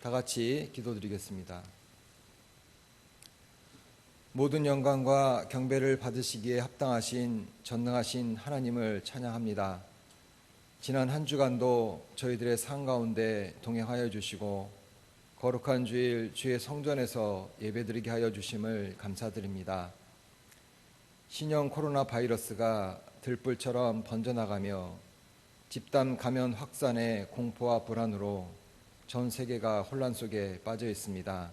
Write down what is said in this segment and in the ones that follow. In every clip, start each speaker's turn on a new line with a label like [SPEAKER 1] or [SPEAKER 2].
[SPEAKER 1] 다 같이 기도드리겠습니다. 모든 영광과 경배를 받으시기에 합당하신 전능하신 하나님을 찬양합니다. 지난 한 주간도 저희들의 삶 가운데 동행하여 주시고 거룩한 주일 주의 성전에서 예배드리게 하여 주심을 감사드립니다. 신형 코로나 바이러스가 들불처럼 번져나가며 집단 감염 확산의 공포와 불안으로 전 세계가 혼란 속에 빠져 있습니다.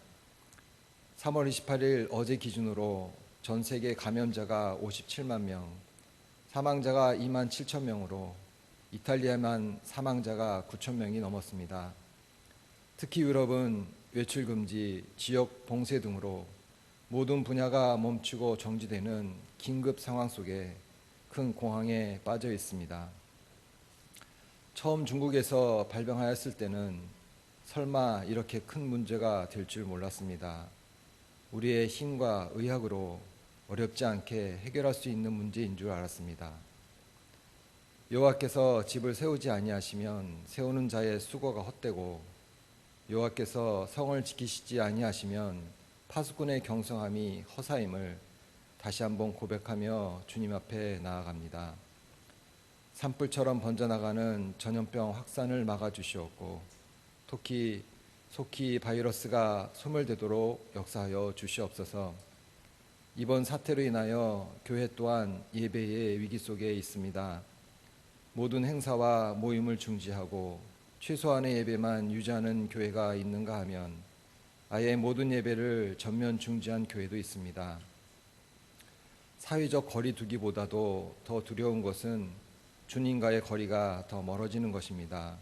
[SPEAKER 1] 3월 28일 어제 기준으로 전 세계 감염자가 57만 명, 사망자가 2만 7천 명으로 이탈리아만 사망자가 9천 명이 넘었습니다. 특히 유럽은 외출 금지, 지역 봉쇄 등으로 모든 분야가 멈추고 정지되는 긴급 상황 속에 큰 공황에 빠져 있습니다. 처음 중국에서 발병하였을 때는 설마 이렇게 큰 문제가 될 줄 몰랐습니다. 우리의 힘과 의학으로 어렵지 않게 해결할 수 있는 문제인 줄 알았습니다. 여호와께서 집을 세우지 아니하시면 세우는 자의 수고가 헛되고 여호와께서 성을 지키시지 아니하시면 파수꾼의 경성함이 허사임을 다시 한번 고백하며 주님 앞에 나아갑니다. 산불처럼 번져나가는 전염병 확산을 막아주시옵고 속히 바이러스가 소멸되도록 역사하여 주시옵소서. 이번 사태로 인하여 교회 또한 예배의 위기 속에 있습니다. 모든 행사와 모임을 중지하고 최소한의 예배만 유지하는 교회가 있는가 하면 아예 모든 예배를 전면 중지한 교회도 있습니다. 사회적 거리 두기보다도 더 두려운 것은 주님과의 거리가 더 멀어지는 것입니다.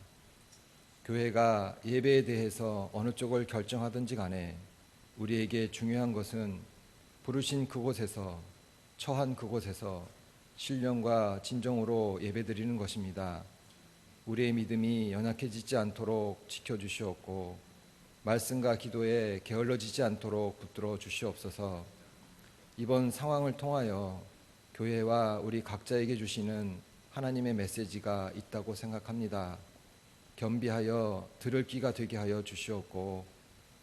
[SPEAKER 1] 교회가 예배에 대해서 어느 쪽을 결정하든지 간에 우리에게 중요한 것은 부르신 그곳에서 처한 그곳에서 신령과 진정으로 예배드리는 것입니다. 우리의 믿음이 연약해지지 않도록 지켜주시옵고 말씀과 기도에 게을러지지 않도록 붙들어 주시옵소서. 이번 상황을 통하여 교회와 우리 각자에게 주시는 하나님의 메시지가 있다고 생각합니다. 겸비하여 들을 귀가 되게 하여 주시옵고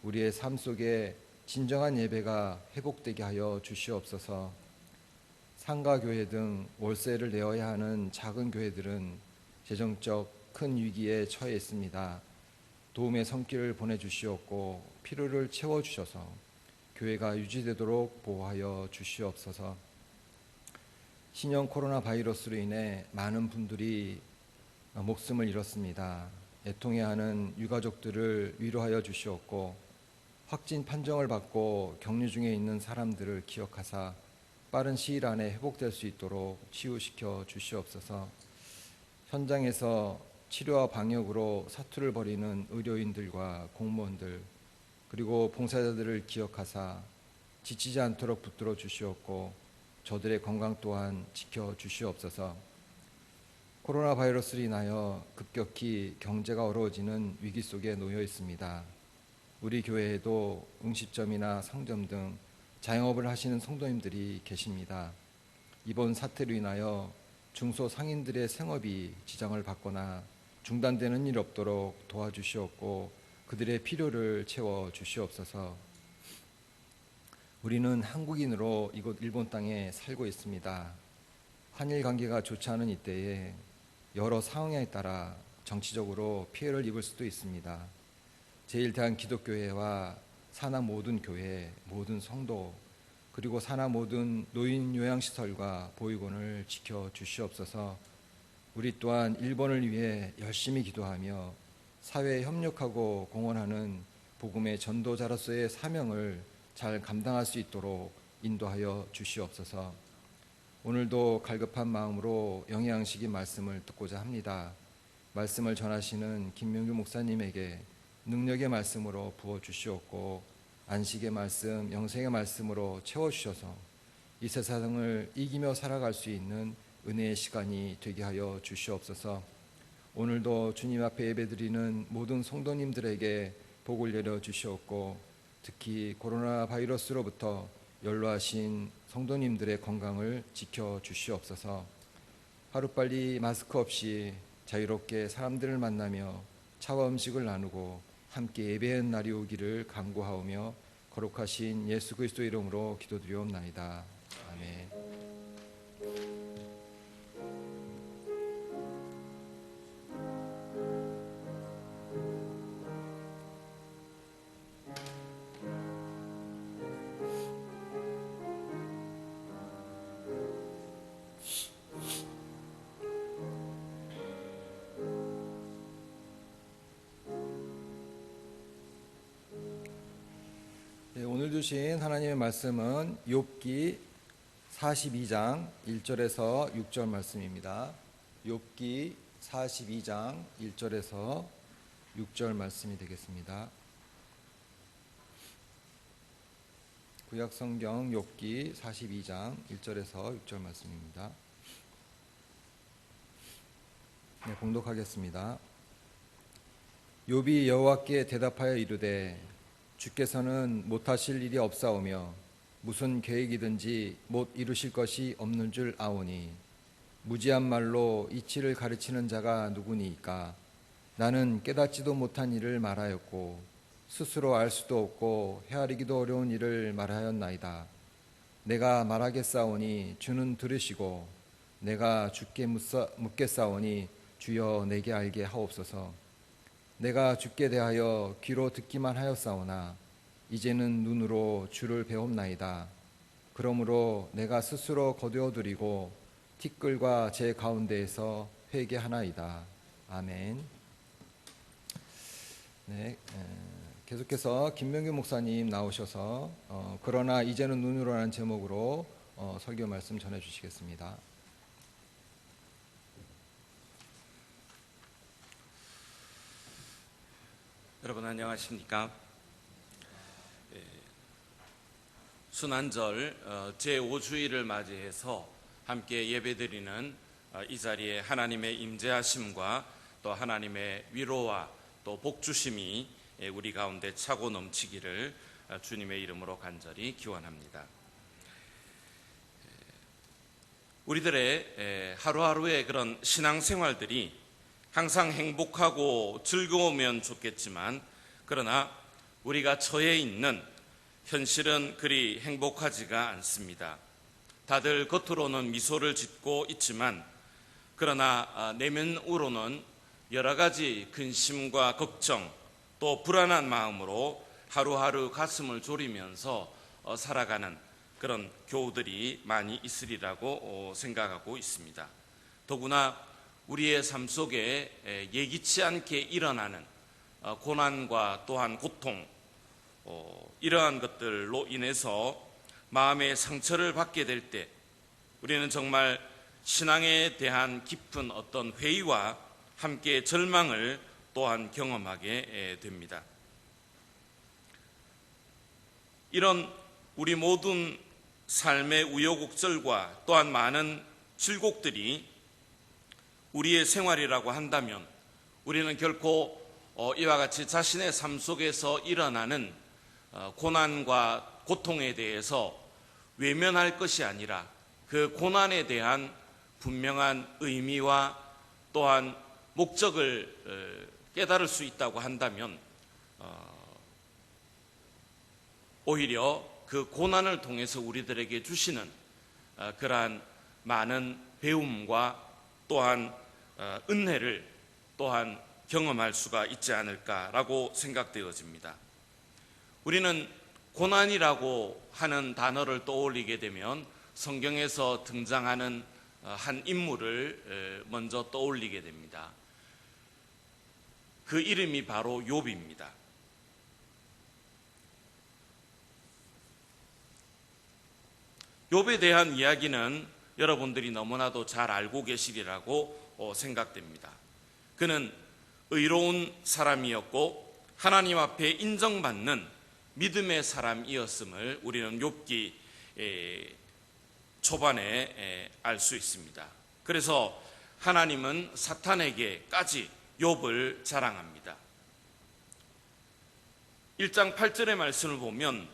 [SPEAKER 1] 우리의 삶 속에 진정한 예배가 회복되게 하여 주시옵소서. 상가교회 등 월세를 내어야 하는 작은 교회들은 재정적 큰 위기에 처해 있습니다. 도움의 손길을 보내주시옵고 필요를 채워주셔서 교회가 유지되도록 보호하여 주시옵소서. 신형 코로나 바이러스로 인해 많은 분들이 목숨을 잃었습니다. 애통해하는 유가족들을 위로하여 주시옵고 확진 판정을 받고 격리 중에 있는 사람들을 기억하사 빠른 시일 안에 회복될 수 있도록 치유시켜 주시옵소서. 현장에서 치료와 방역으로 사투를 벌이는 의료인들과 공무원들 그리고 봉사자들을 기억하사 지치지 않도록 붙들어 주시옵고 저들의 건강 또한 지켜 주시옵소서. 코로나 바이러스로 인하여 급격히 경제가 어려워지는 위기 속에 놓여 있습니다. 우리 교회에도 음식점이나 상점 등 자영업을 하시는 성도님들이 계십니다. 이번 사태로 인하여 중소상인들의 생업이 지장을 받거나 중단되는 일 없도록 도와주시옵고 그들의 필요를 채워 주시옵소서. 우리는 한국인으로 이곳 일본 땅에 살고 있습니다. 한일 관계가 좋지 않은 이때에 여러 상황에 따라 정치적으로 피해를 입을 수도 있습니다. 제1대한기독교회와 산하 모든 교회, 모든 성도, 그리고 산하 모든 노인 요양시설과 보육원을 지켜 주시옵소서. 우리 또한 일본을 위해 열심히 기도하며 사회에 협력하고 공헌하는 복음의 전도자로서의 사명을 잘 감당할 수 있도록 인도하여 주시옵소서. 오늘도 갈급한 마음으로 영양식의 말씀을 듣고자 합니다. 말씀을 전하시는 김명규 목사님에게 능력의 말씀으로 부어주시옵고 안식의 말씀, 영생의 말씀으로 채워주셔서 이 세상을 이기며 살아갈 수 있는 은혜의 시간이 되게 하여 주시옵소서. 오늘도 주님 앞에 예배드리는 모든 성도님들에게 복을 내려 주시옵고 특히 코로나 바이러스로부터 연로하신 성도님들의 건강을 지켜 주시옵소서. 하루빨리 마스크 없이 자유롭게 사람들을 만나며 차와 음식을 나누고 함께 예배하는 날이 오기를 간구하오며 거룩하신 예수 그리스도 이름으로 기도드리옵나이다. 아멘. 오늘 주신 하나님의 말씀은 욥기 42장 1절에서 6절 말씀입니다. 욥기 42장 1절에서 6절 말씀이 되겠습니다. 구약성경 욥기 42장 1절에서 6절 말씀입니다. 네, 봉독하겠습니다. 욥이 여호와께 대답하여 이르되 주께서는 못하실 일이 없사오며 무슨 계획이든지 못 이루실 것이 없는 줄 아오니 무지한 말로 이치를 가르치는 자가 누구니이까. 나는 깨닫지도 못한 일을 말하였고 스스로 알 수도 없고 헤아리기도 어려운 일을 말하였나이다. 내가 말하겠사오니 주는 들으시고 내가 주께 묻겠사오니 주여 내게 알게 하옵소서. 내가 주께 대하여 귀로 듣기만 하였사오나 이제는 눈으로 주를 배웁나이다. 그러므로 내가 스스로 거두어드리고 티끌과 제 가운데에서 회개하나이다. 아멘. 네, 계속해서 김명규 목사님 나오셔서 그러나 이제는 눈으로라는 제목으로 설교 말씀 전해주시겠습니다.
[SPEAKER 2] 여러분 안녕하십니까? 순환절 제5주일을 맞이해서 함께 예배드리는 이 자리에 하나님의 임재하심과 또 하나님의 위로와 또 복주심이 우리 가운데 차고 넘치기를 주님의 이름으로 간절히 기원합니다. 우리들의 하루하루의 그런 신앙생활들이 항상 행복하고 즐거우면 좋겠지만 그러나 우리가 처해 있는 현실은 그리 행복하지가 않습니다. 다들 겉으로는 미소를 짓고 있지만 그러나 내면으로는 여러 가지 근심과 걱정 또 불안한 마음으로 하루하루 가슴을 졸이면서 살아가는 그런 교우들이 많이 있으리라고 생각하고 있습니다. 더구나 우리의 삶 속에 예기치 않게 일어나는 고난과 또한 고통, 이러한 것들로 인해서 마음의 상처를 받게 될 때 우리는 정말 신앙에 대한 깊은 어떤 회의와 함께 절망을 또한 경험하게 됩니다. 이런 우리 모든 삶의 우여곡절과 또한 많은 질곡들이 우리의 생활이라고 한다면 우리는 결코 이와 같이 자신의 삶 속에서 일어나는 고난과 고통에 대해서 외면할 것이 아니라 그 고난에 대한 분명한 의미와 또한 목적을 깨달을 수 있다고 한다면 오히려 그 고난을 통해서 우리들에게 주시는 그러한 많은 배움과 또한 은혜를 또한 경험할 수가 있지 않을까라고 생각되어집니다. 우리는 고난이라고 하는 단어를 떠올리게 되면 성경에서 등장하는 한 인물을 먼저 떠올리게 됩니다. 그 이름이 바로 욥입니다. 욥에 대한 이야기는 여러분들이 너무나도 잘 알고 계시리라고 생각됩니다. 그는 의로운 사람이었고 하나님 앞에 인정받는 믿음의 사람이었음을 우리는 욥기 초반에 알 수 있습니다. 그래서 하나님은 사탄에게까지 욥을 자랑합니다. 1장 8절의 말씀을 보면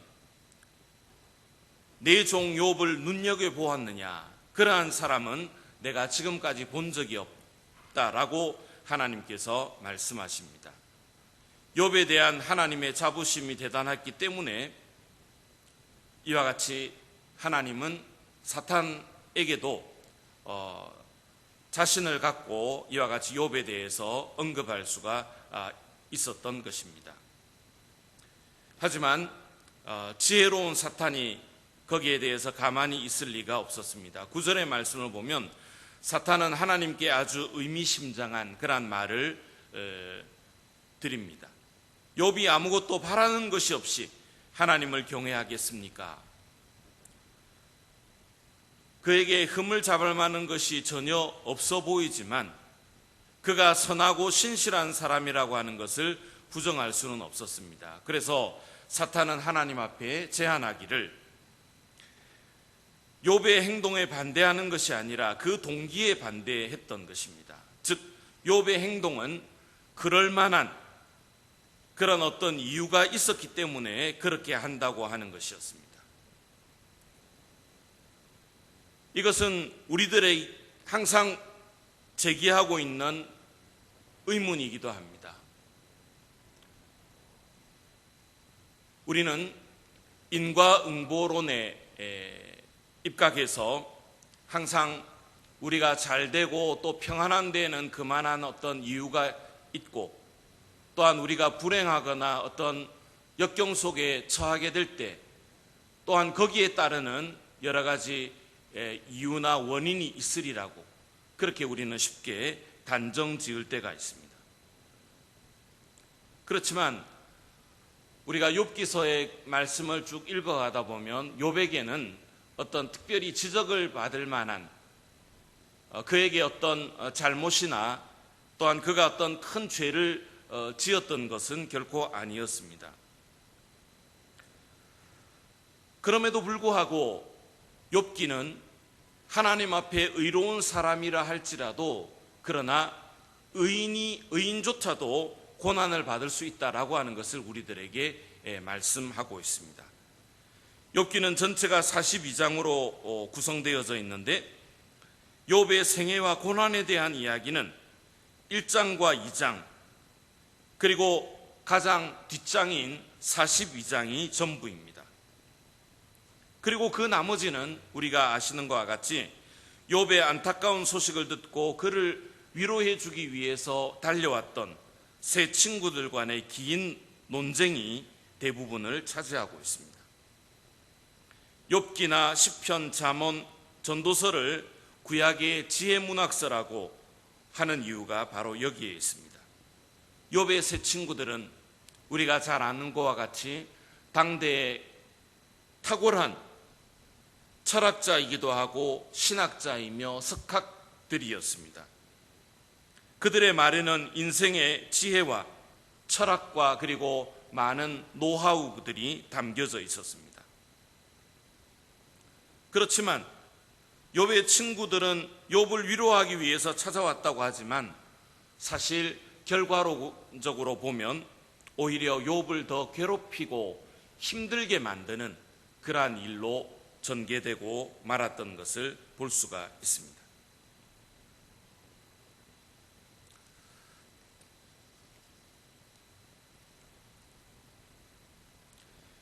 [SPEAKER 2] 내 종 욥을 눈여겨보았느냐, 그러한 사람은 내가 지금까지 본 적이 없다라고 하나님께서 말씀하십니다. 욥에 대한 하나님의 자부심이 대단했기 때문에 이와 같이 하나님은 사탄에게도 자신을 갖고 이와 같이 욥에 대해서 언급할 수가 있었던 것입니다. 하지만 지혜로운 사탄이 거기에 대해서 가만히 있을 리가 없었습니다. 9절의 말씀을 보면 사탄은 하나님께 아주 의미심장한 그런 말을 드립니다. 욥이 아무것도 바라는 것이 없이 하나님을 경외하겠습니까? 그에게 흠을 잡을 만한 것이 전혀 없어 보이지만 그가 선하고 신실한 사람이라고 하는 것을 부정할 수는 없었습니다. 그래서 사탄은 하나님 앞에 제안하기를 욥의 행동에 반대하는 것이 아니라 그 동기에 반대했던 것입니다. 즉 욥의 행동은 그럴 만한 그런 어떤 이유가 있었기 때문에 그렇게 한다고 하는 것이었습니다. 이것은 우리들의 항상 제기하고 있는 의문이기도 합니다. 우리는 인과응보론에 입각해서 항상 우리가 잘 되고 또 평안한 데에는 그만한 어떤 이유가 있고 또한 우리가 불행하거나 어떤 역경 속에 처하게 될 때 또한 거기에 따르는 여러 가지 이유나 원인이 있으리라고 그렇게 우리는 쉽게 단정 지을 때가 있습니다. 그렇지만 우리가 욥기서의 말씀을 쭉 읽어가다 보면 욥에게는 어떤 특별히 지적을 받을 만한 그에게 어떤 잘못이나 또한 그가 어떤 큰 죄를 지었던 것은 결코 아니었습니다. 그럼에도 불구하고 욥기는 하나님 앞에 의로운 사람이라 할지라도 그러나 의인조차도 고난을 받을 수 있다라고 하는 것을 우리들에게 말씀하고 있습니다. 욥기는 전체가 42장으로 구성되어져 있는데 욥의 생애와 고난에 대한 이야기는 1장과 2장 그리고 가장 뒷장인 42장이 전부입니다. 그리고 그 나머지는 우리가 아시는 것과 같이 욥의 안타까운 소식을 듣고 그를 위로해 주기 위해서 달려왔던 세 친구들 간의 긴 논쟁이 대부분을 차지하고 있습니다. 욥기나 시편, 잠언, 전도서를 구약의 지혜문학서라고 하는 이유가 바로 여기에 있습니다. 욥의 세 친구들은 우리가 잘 아는 것과 같이 당대의 탁월한 철학자이기도 하고 신학자이며 석학들이었습니다. 그들의 말에는 인생의 지혜와 철학과 그리고 많은 노하우들이 담겨져 있었습니다. 그렇지만 욥의 친구들은 욥을 위로하기 위해서 찾아왔다고 하지만 사실 결과적으로 보면 오히려 욥을 더 괴롭히고 힘들게 만드는 그러한 일로 전개되고 말았던 것을 볼 수가 있습니다.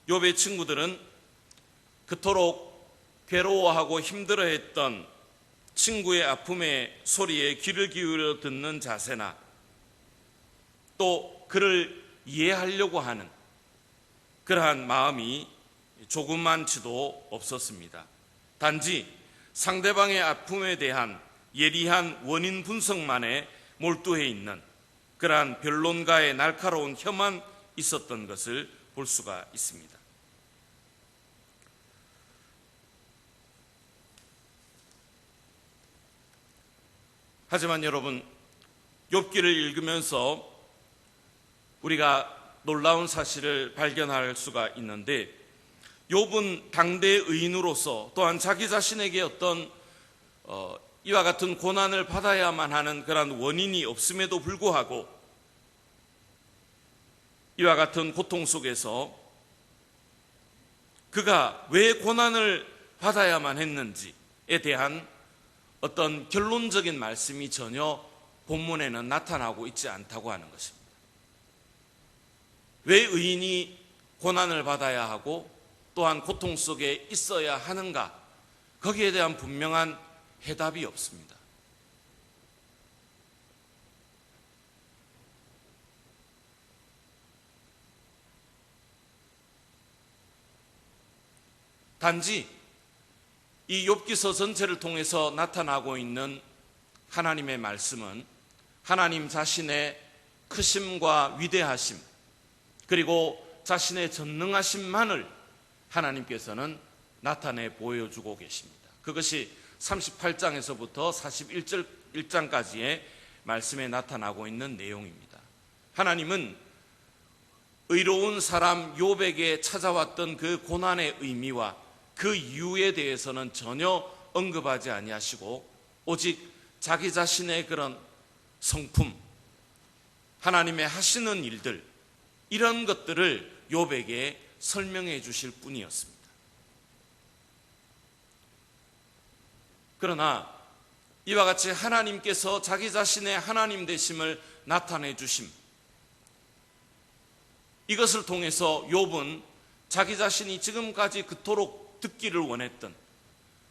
[SPEAKER 2] 욥의 친구들은 그토록 괴로워하고 힘들어했던 친구의 아픔의 소리에 귀를 기울여 듣는 자세나 또 그를 이해하려고 하는 그러한 마음이 조그만치도 없었습니다. 단지 상대방의 아픔에 대한 예리한 원인 분석만에 몰두해 있는 그러한 변론가의 날카로운 혀만 있었던 것을 볼 수가 있습니다. 하지만 여러분, 욥기를 읽으면서 우리가 놀라운 사실을 발견할 수가 있는데 욥은 당대 의인으로서 또한 자기 자신에게 어떤 이와 같은 고난을 받아야만 하는 그런 원인이 없음에도 불구하고 이와 같은 고통 속에서 그가 왜 고난을 받아야만 했는지에 대한 어떤 결론적인 말씀이 전혀 본문에는 나타나고 있지 않다고 하는 것입니다. 왜 의인이 고난을 받아야 하고 또한 고통 속에 있어야 하는가? 거기에 대한 분명한 해답이 없습니다. 단지 이 욥기서 전체를 통해서 나타나고 있는 하나님의 말씀은 하나님 자신의 크심과 위대하심, 그리고 자신의 전능하심만을 하나님께서는 나타내 보여주고 계십니다. 그것이 38장에서부터 41장까지의 말씀에 나타나고 있는 내용입니다. 하나님은 의로운 사람 욥에게 찾아왔던 그 고난의 의미와 그 이유에 대해서는 전혀 언급하지 아니하시고 오직 자기 자신의 그런 성품, 하나님의 하시는 일들, 이런 것들을 욥에게 설명해 주실 뿐이었습니다. 그러나 이와 같이 하나님께서 자기 자신의 하나님 되심을 나타내 주심, 이것을 통해서 욥은 자기 자신이 지금까지 그토록 듣기를 원했던,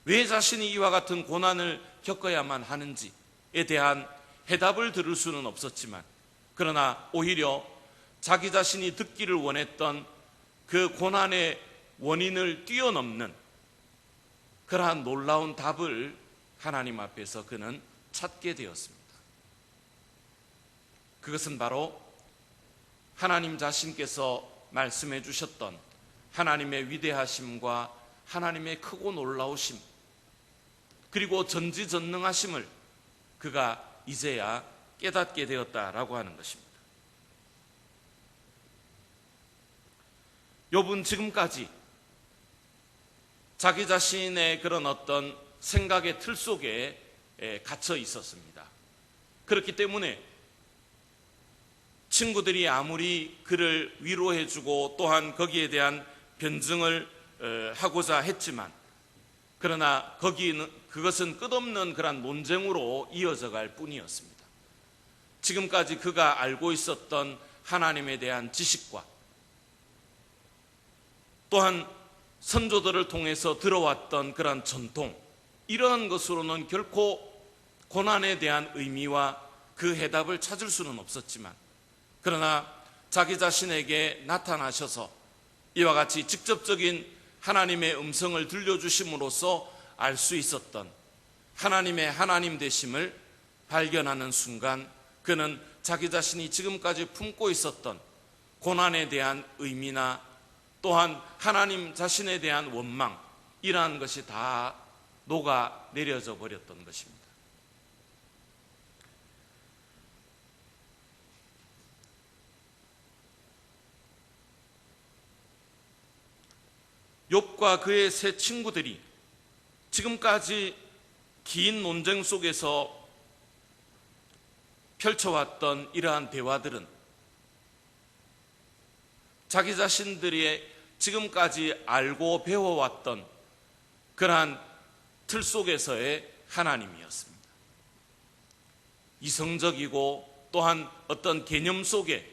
[SPEAKER 2] 왜 자신이 이와 같은 고난을 겪어야만 하는지에 대한 해답을 들을 수는 없었지만, 그러나 오히려 자기 자신이 듣기를 원했던 그 고난의 원인을 뛰어넘는 그러한 놀라운 답을 하나님 앞에서 그는 찾게 되었습니다. 그것은 바로 하나님 자신께서 말씀해 주셨던 하나님의 위대하심과 하나님의 크고 놀라우심, 그리고 전지전능하심을 그가 이제야 깨닫게 되었다라고 하는 것입니다. 욥은 지금까지 자기 자신의 그런 어떤 생각의 틀 속에 갇혀 있었습니다. 그렇기 때문에 친구들이 아무리 그를 위로해주고 또한 거기에 대한 변증을 하고자 했지만, 그러나 그것은 끝없는 그런 논쟁으로 이어져 갈 뿐이었습니다. 지금까지 그가 알고 있었던 하나님에 대한 지식과 또한 선조들을 통해서 들어왔던 그런 전통, 이러한 것으로는 결코 고난에 대한 의미와 그 해답을 찾을 수는 없었지만, 그러나 자기 자신에게 나타나셔서 이와 같이 직접적인 하나님의 음성을 들려주심으로써 알 수 있었던 하나님의 하나님 되심을 발견하는 순간, 그는 자기 자신이 지금까지 품고 있었던 고난에 대한 의미나 또한 하나님 자신에 대한 원망, 이러한 것이 다 녹아 내려져 버렸던 것입니다. 욥과 그의 세 친구들이 지금까지 긴 논쟁 속에서 펼쳐왔던 이러한 대화들은 자기 자신들이 지금까지 알고 배워왔던 그러한 틀 속에서의 하나님이었습니다. 이성적이고 또한 어떤 개념 속에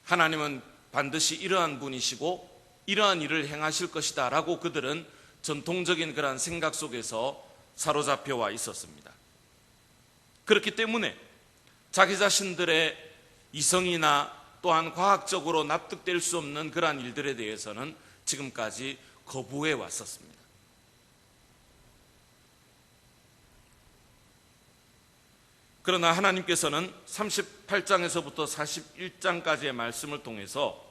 [SPEAKER 2] 하나님은 반드시 이러한 분이시고 이러한 일을 행하실 것이다 라고 그들은 전통적인 그러한 생각 속에서 사로잡혀 와 있었습니다. 그렇기 때문에 자기 자신들의 이성이나 또한 과학적으로 납득될 수 없는 그러한 일들에 대해서는 지금까지 거부해 왔었습니다. 그러나 하나님께서는 38장에서부터 41장까지의 말씀을 통해서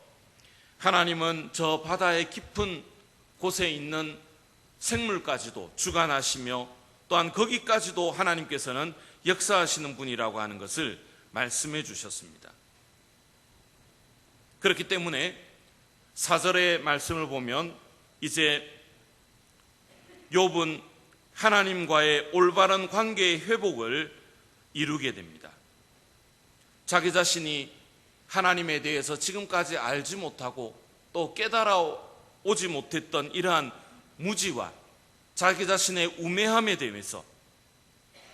[SPEAKER 2] 하나님은 저 바다의 깊은 곳에 있는 생물까지도 주관하시며 또한 거기까지도 하나님께서는 역사하시는 분이라고 하는 것을 말씀해 주셨습니다. 그렇기 때문에 4절의 말씀을 보면 이제 욥은 하나님과의 올바른 관계의 회복을 이루게 됩니다. 자기 자신이 하나님에 대해서 지금까지 알지 못하고 또 깨달아 오지 못했던 이러한 무지와 자기 자신의 우매함에 대해서,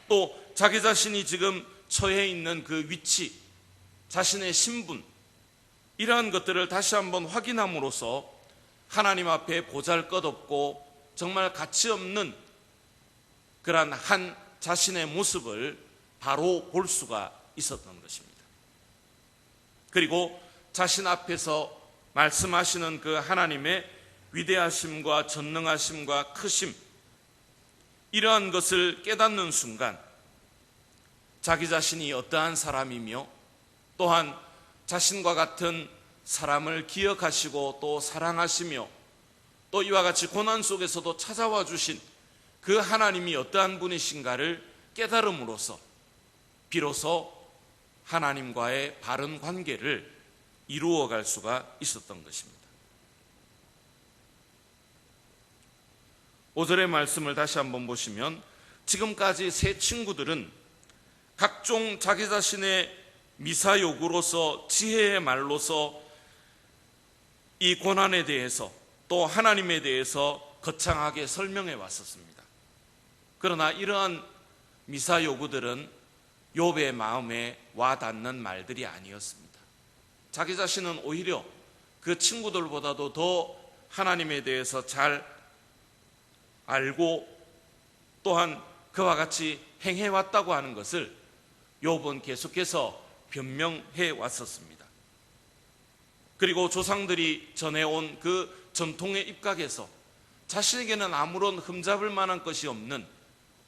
[SPEAKER 2] 또 자기 자신이 지금 처해 있는 그 위치, 자신의 신분, 이러한 것들을 다시 한번 확인함으로써 하나님 앞에 보잘것없고 정말 가치 없는 그러한 한 자신의 모습을 바로 볼 수가 있었던 것입니다. 그리고 자신 앞에서 말씀하시는 그 하나님의 위대하심과 전능하심과 크심, 이러한 것을 깨닫는 순간 자기 자신이 어떠한 사람이며 또한 자신과 같은 사람을 기억하시고 또 사랑하시며 또 이와 같이 고난 속에서도 찾아와 주신 그 하나님이 어떠한 분이신가를 깨달음으로써 비로소 하나님과의 바른 관계를 이루어갈 수가 있었던 것입니다. 5절의 말씀을 다시 한번 보시면 지금까지 세 친구들은 각종 자기 자신의 미사욕으로서 지혜의 말로서 이 고난에 대해서 또 하나님에 대해서 거창하게 설명해 왔었습니다. 그러나 이러한 미사요구들은 욥의 마음에 와닿는 말들이 아니었습니다. 자기 자신은 오히려 그 친구들보다도 더 하나님에 대해서 잘 알고 또한 그와 같이 행해왔다고 하는 것을 욥은 계속해서 변명해 왔었습니다. 그리고 조상들이 전해온 그 전통의 입각에서 자신에게는 아무런 흠잡을 만한 것이 없는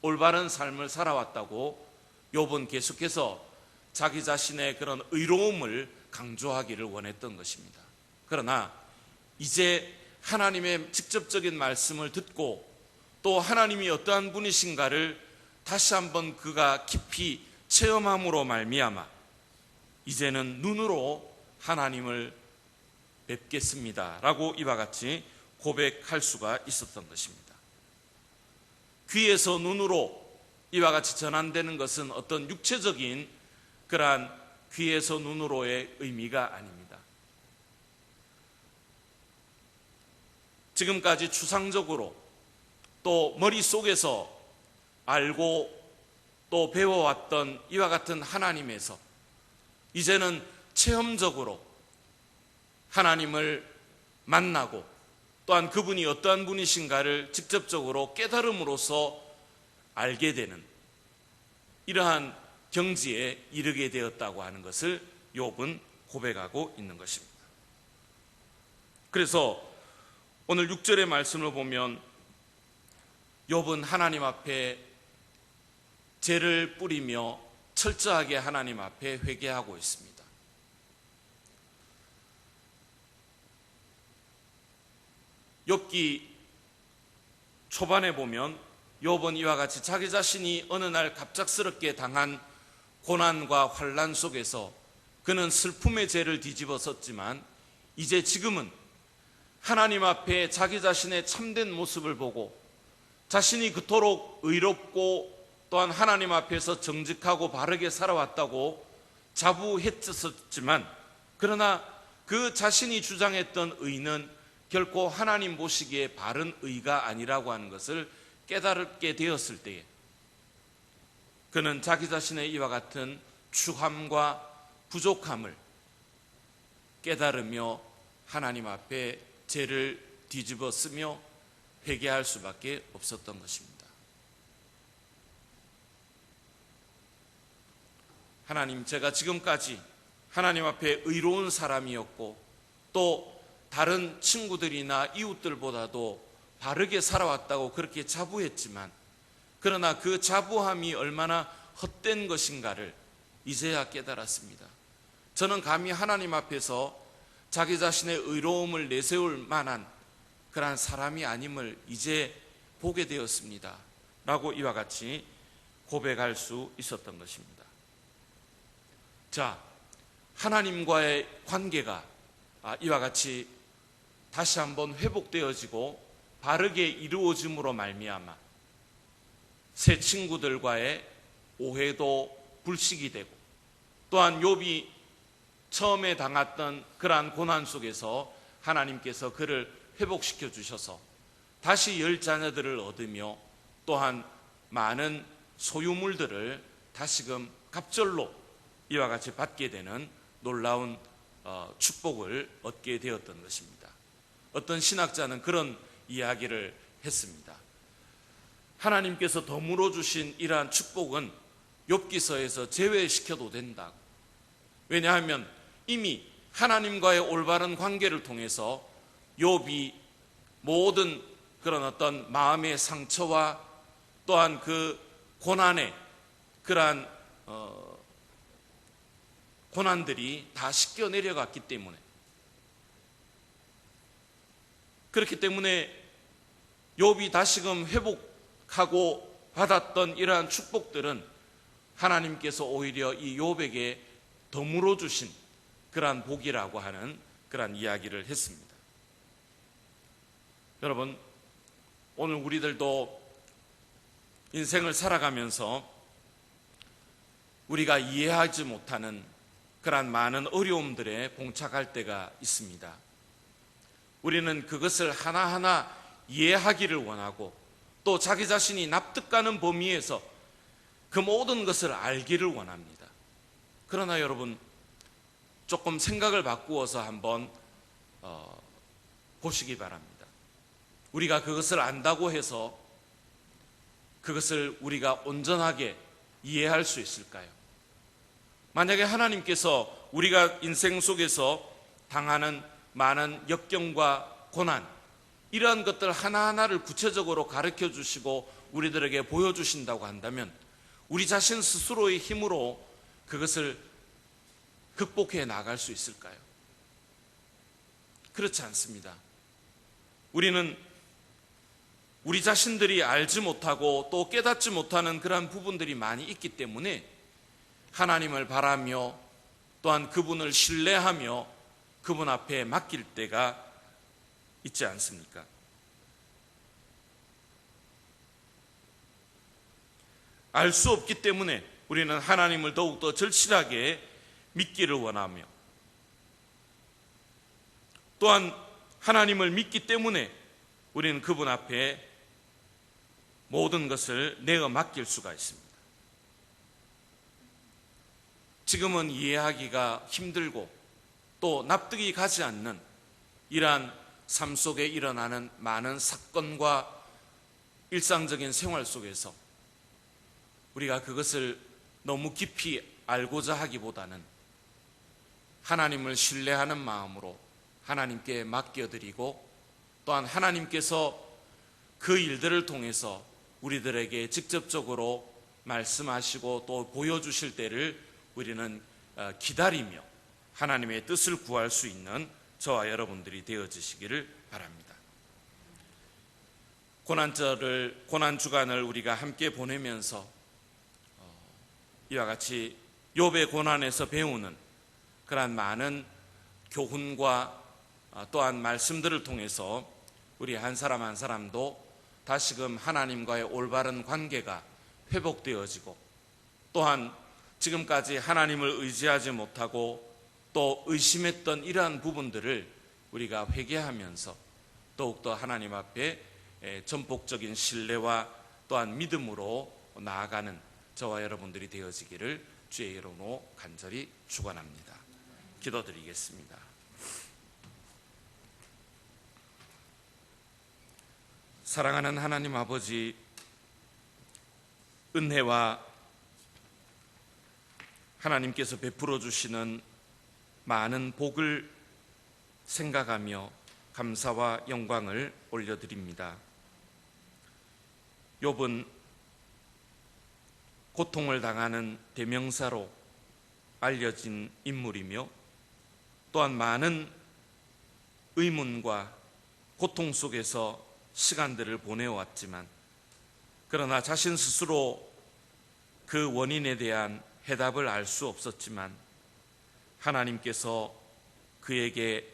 [SPEAKER 2] 올바른 삶을 살아왔다고 욥은 계속해서 자기 자신의 그런 의로움을 강조하기를 원했던 것입니다. 그러나 이제 하나님의 직접적인 말씀을 듣고 또 하나님이 어떠한 분이신가를 다시 한번 그가 깊이 체험함으로 말미암아 이제는 눈으로 하나님을 뵙겠습니다 라고 이와 같이 고백할 수가 있었던 것입니다. 귀에서 눈으로 이와 같이 전환되는 것은 어떤 육체적인 그러한 귀에서 눈으로의 의미가 아닙니다. 지금까지 추상적으로 또 머릿속에서 알고 또 배워왔던 이와 같은 하나님에서 이제는 체험적으로 하나님을 만나고 또한 그분이 어떠한 분이신가를 직접적으로 깨달음으로써 알게 되는 이러한 경지에 이르게 되었다고 하는 것을 욥은 고백하고 있는 것입니다. 그래서 오늘 6절의 말씀을 보면 욥은 하나님 앞에 죄를 뿌리며 철저하게 하나님 앞에 회개하고 있습니다. 욥기 초반에 보면 욥은 이와 같이 자기 자신이 어느 날 갑작스럽게 당한 고난과 환난 속에서 그는 슬픔의 죄를 뒤집었었지만 이제 지금은 하나님 앞에 자기 자신의 참된 모습을 보고 자신이 그토록 의롭고 또한 하나님 앞에서 정직하고 바르게 살아왔다고 자부했었지만 그러나 그 자신이 주장했던 의는 결코 하나님 보시기에 바른 의가 아니라고 하는 것을 깨달게 되었을 때에 그는 자기 자신의 이와 같은 추함과 부족함을 깨달으며 하나님 앞에 죄를 뒤집었으며 회개할 수밖에 없었던 것입니다. 하나님, 제가 지금까지 하나님 앞에 의로운 사람이었고 또 다른 친구들이나 이웃들보다도 바르게 살아왔다고 그렇게 자부했지만 그러나 그 자부함이 얼마나 헛된 것인가를 이제야 깨달았습니다. 저는 감히 하나님 앞에서 자기 자신의 의로움을 내세울 만한 그러한 사람이 아님을 이제 보게 되었습니다 라고 이와 같이 고백할 수 있었던 것입니다. 자, 하나님과의 관계가 이와 같이 다시 한번 회복되어지고 바르게 이루어짐으로 말미암아 새 친구들과의 오해도 불식이 되고 또한 욥이 처음에 당했던 그러한 고난 속에서 하나님께서 그를 회복시켜 주셔서 다시 10자녀들을 얻으며 또한 많은 소유물들을 다시금 갑절로 이와 같이 받게 되는 놀라운 축복을 얻게 되었던 것입니다. 어떤 신학자는 그런 이야기를 했습니다. 하나님께서 덤으로 주신 이러한 축복은 욥기서에서 제외시켜도 된다. 왜냐하면 이미 하나님과의 올바른 관계를 통해서 욥이 모든 그런 어떤 마음의 상처와 또한 그 고난의 그러한 고난들이 다 씻겨 내려갔기 때문에, 그렇기 때문에 욥이 다시금 회복하고 받았던 이러한 축복들은 하나님께서 오히려 이 욥에게 덤으로 주신 그러한 복이라고 하는 그러한 이야기를 했습니다. 여러분, 오늘 우리들도 인생을 살아가면서 우리가 이해하지 못하는 그러한 많은 어려움들에 봉착할 때가 있습니다. 우리는 그것을 하나하나 이해하기를 원하고 또 자기 자신이 납득가는 범위에서 그 모든 것을 알기를 원합니다. 그러나 여러분, 조금 생각을 바꾸어서 한번 보시기 바랍니다. 우리가 그것을 안다고 해서 그것을 우리가 온전하게 이해할 수 있을까요? 만약에 하나님께서 우리가 인생 속에서 당하는 많은 역경과 고난, 이러한 것들 하나하나를 구체적으로 가르쳐 주시고 우리들에게 보여주신다고 한다면 우리 자신 스스로의 힘으로 그것을 극복해 나갈 수 있을까요? 그렇지 않습니다. 우리는 우리 자신들이 알지 못하고 또 깨닫지 못하는 그러한 부분들이 많이 있기 때문에 하나님을 바라며 또한 그분을 신뢰하며 그분 앞에 맡길 때가 있지 않습니까? 알 수 없기 때문에 우리는 하나님을 더욱더 절실하게 믿기를 원하며, 또한 하나님을 믿기 때문에 우리는 그분 앞에 모든 것을 내어 맡길 수가 있습니다. 지금은 이해하기가 힘들고 또 납득이 가지 않는 이러한 삶 속에 일어나는 많은 사건과 일상적인 생활 속에서 우리가 그것을 너무 깊이 알고자 하기보다는 하나님을 신뢰하는 마음으로 하나님께 맡겨드리고, 또한 하나님께서 그 일들을 통해서 우리들에게 직접적으로 말씀하시고 또 보여주실 때를 우리는 기다리며 하나님의 뜻을 구할 수 있는 저와 여러분들이 되어지시기를 바랍니다. 고난 주간을 우리가 함께 보내면서 이와 같이 욥의 고난에서 배우는 그러한 많은 교훈과 또한 말씀들을 통해서 우리 한 사람 한 사람도 다시금 하나님과의 올바른 관계가 회복되어지고, 또한 지금까지 하나님을 의지하지 못하고 또 의심했던 이러한 부분들을 우리가 회개하면서 더욱더 하나님 앞에 전폭적인 신뢰와 또한 믿음으로 나아가는 저와 여러분들이 되어지기를 주의 이름으로 간절히 축원합니다. 기도드리겠습니다. 사랑하는 하나님 아버지, 은혜와 하나님께서 베풀어 주시는 많은 복을 생각하며 감사와 영광을 올려드립니다. 욥은 고통을 당하는 대명사로 알려진 인물이며, 또한 많은 의문과 고통 속에서 시간들을 보내왔지만, 그러나 자신 스스로 그 원인에 대한 해답을 알 수 없었지만 하나님께서 그에게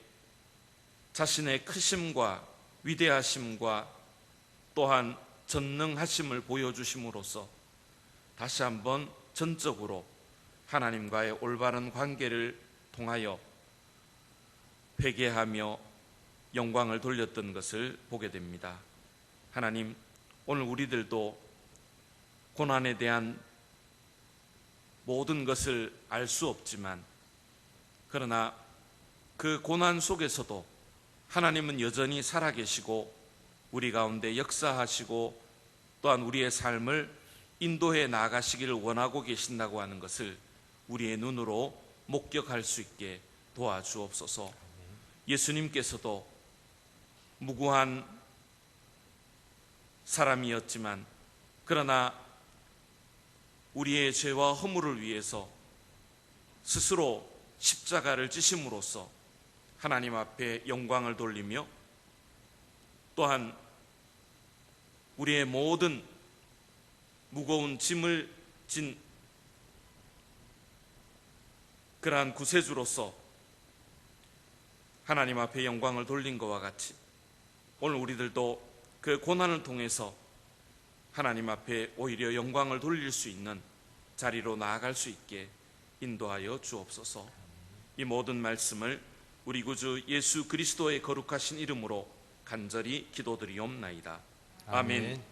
[SPEAKER 2] 자신의 크심과 위대하심과 또한 전능하심을 보여주심으로써 다시 한번 전적으로 하나님과의 올바른 관계를 통하여 회개하며 영광을 돌렸던 것을 보게 됩니다. 하나님, 오늘 우리들도 고난에 대한 모든 것을 알 수 없지만, 그러나 그 고난 속에서도 하나님은 여전히 살아계시고 우리 가운데 역사하시고 또한 우리의 삶을 인도해 나가시기를 원하고 계신다고 하는 것을 우리의 눈으로 목격할 수 있게 도와주옵소서. 예수님께서도 무고한 사람이었지만 그러나 우리의 죄와 허물을 위해서 스스로 십자가를 지심으로써 하나님 앞에 영광을 돌리며 또한 우리의 모든 무거운 짐을 진 그러한 구세주로서 하나님 앞에 영광을 돌린 것과 같이 오늘 우리들도 그 고난을 통해서 하나님 앞에 오히려 영광을 돌릴 수 있는 자리로 나아갈 수 있게 인도하여 주옵소서. 이 모든 말씀을 우리 구주 예수 그리스도의 거룩하신 이름으로 간절히 기도드리옵나이다. 아멘.